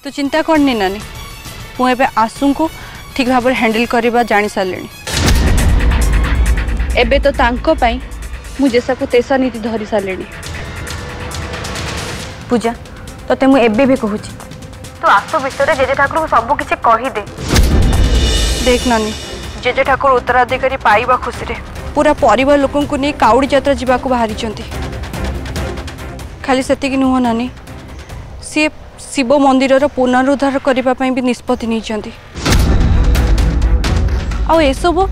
तो चिंता करनी नानी मुझे आसू को ठीक भाव हैंडल करवा जानी सारे एबे तो तांको पाई जेसा को तेसा नीति धरी सारे पूजा तोते मु एबे भी कहूँ तो आसु विषय जेजे ठाकुर को सब किसी कहीदे। देख नानी जेजे ठाकुर उत्तराधिकारी पाइबा खुशी रे पूरा परिवार लोकों को नहीं काउड़ी यात्रा जावाक बाहरी खाली सेतिक नुह नानी सी शिव मंदिर पुनरुद्धार करने भी निष्पत्ति नहीं आसबू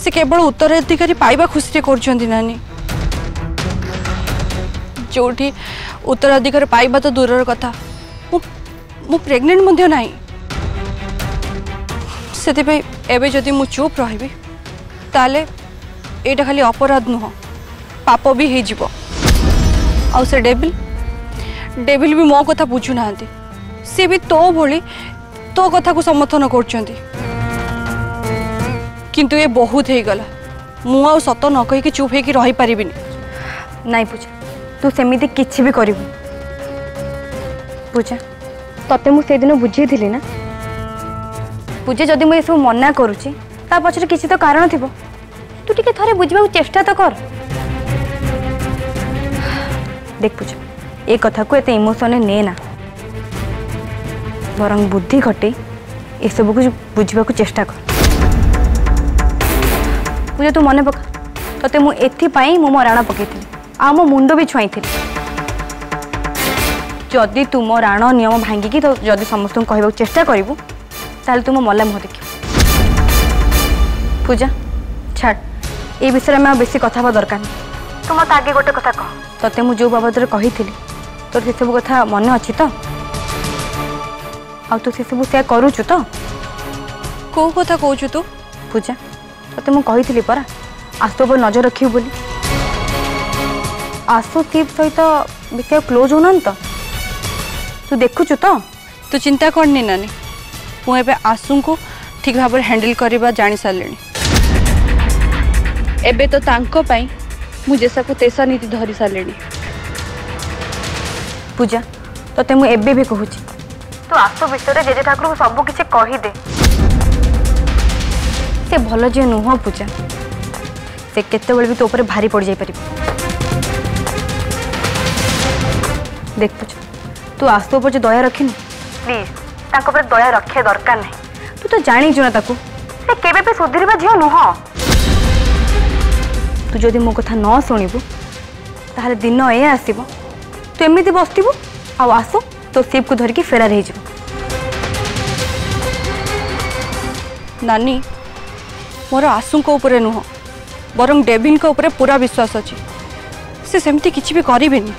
से केवल उत्तराधिकारी पाइबा खुशी रे कर नानी जोठी उत्तराधिकारी पाइबा तो दूर कथा मु प्रेग्नेंट मध्य नहीं से एबे जदि मु चुप रही ताले एटा खाली अपराध नुह पाप भी हो जिवो। आउ से डेविल भी मो कथा बुझु ना सी भी तो भली तो कथा को समर्थन कर किंतु ये बहुत हो गला मु आ सत न कही चुप होकर रही पारिबिनी। नहीं पूजा तू सेमिति किछि भी करिबु। पूजा तते मु से दिन बुझी थिली ना पूजा जदि मु सब मना करूची ता पछरे किछि तो कारण थिबो तू टिके थरे बुझबा चेष्टा तो कर। देख पूजा ए कथा को एते इमोशन ने ना बरंग बुद्धि घटे ए सब को बुझबा को चेष्टा कर। पूजा तू मने पका तते मु एथि पई मु मो राणा पकेथि आ मो मुंडो भी छुआई थी जदि तुम राण नियम भांगिकी तो जदि समस्त कहवा चेष्टा करू ताल तुम मल्ला मुह देख। पूजा छाड़ ये विषय में बेसी कथा दरकार नहीं तुम मत आगे गोटे कथा कह तते मु जो बाबद कही तोर से सब कथा मन अच्छी तो आ तू से सब से करूचु तो को कथा कहू तू। पूजा तते मु कही परा आसु पर नजर रखिबु बोली आसु शिव सहित विषय क्लोज होना तो तू देखुचु तो चिंता करनी नानी मुझे आसू को ठीक भाव हैंडल करवा जानी सारे एबे तो तांको पाई जेसा को तेसा नीति धरी सारे। पूजा तोते मु एबे भी कहूँ तो आसु विषय जेजे ठाकुर को सब किसी कहीदे से भल जे नुह पूजा से केते भी तो ऊपर भारी पड़ जाई परिबो। देख पूजा तू आसु पर जो दया रखी प्लीज ताको पर दया रखे दरकार नहीं तू तो जानी ना ताको से केबे पे सुधरवा झियो नुह तू जदि मो कथा न शुणिबू ताहले दिन ए आसीबो तू एमिति बसतिबू आ आसु तो शिव को धरिकी फेरार हो जाओ। नानी मोर आसू को ऊपर नुह बरं डेविल को ऊपर पूरा विश्वास अच्छी से सेमती किछि भी करिवेनी।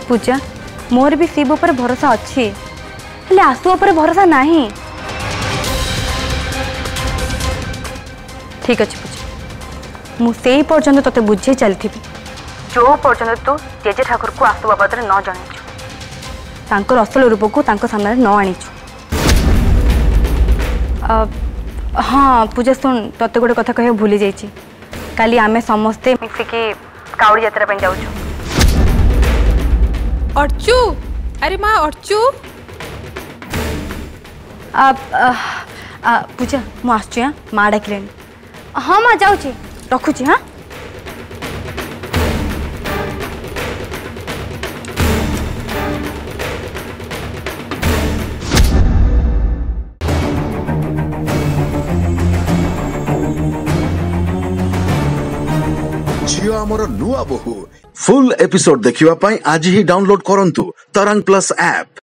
पूजा मोर भी शिव पर भरोसा अच्छी हेले आसु पर भरोसा नहीं। ठीक अच्छे पूजा मुझे पर्यंत तोते बुझे चलती जो पर्यंत तू जेजे ठाकुर को आसु बाबद न जन असल रूप को सामने न आनी। हाँ पूजा सुन तोते गोटे कथा कह भूली जाइए काली आमे समस्ते मिसिकी काउड़ी यात्रा जाऊँ। अर्चू अरे माँ अर्चू पूजा मुझे माँ डाकिले। हाँ माँ जाऊँगी रखुची। हाँ झियो आमर नुआ बहु फुल एपिसोड देखिवा पाई आज ही डाउनलोड करंतु तरंग प्लस ऐप।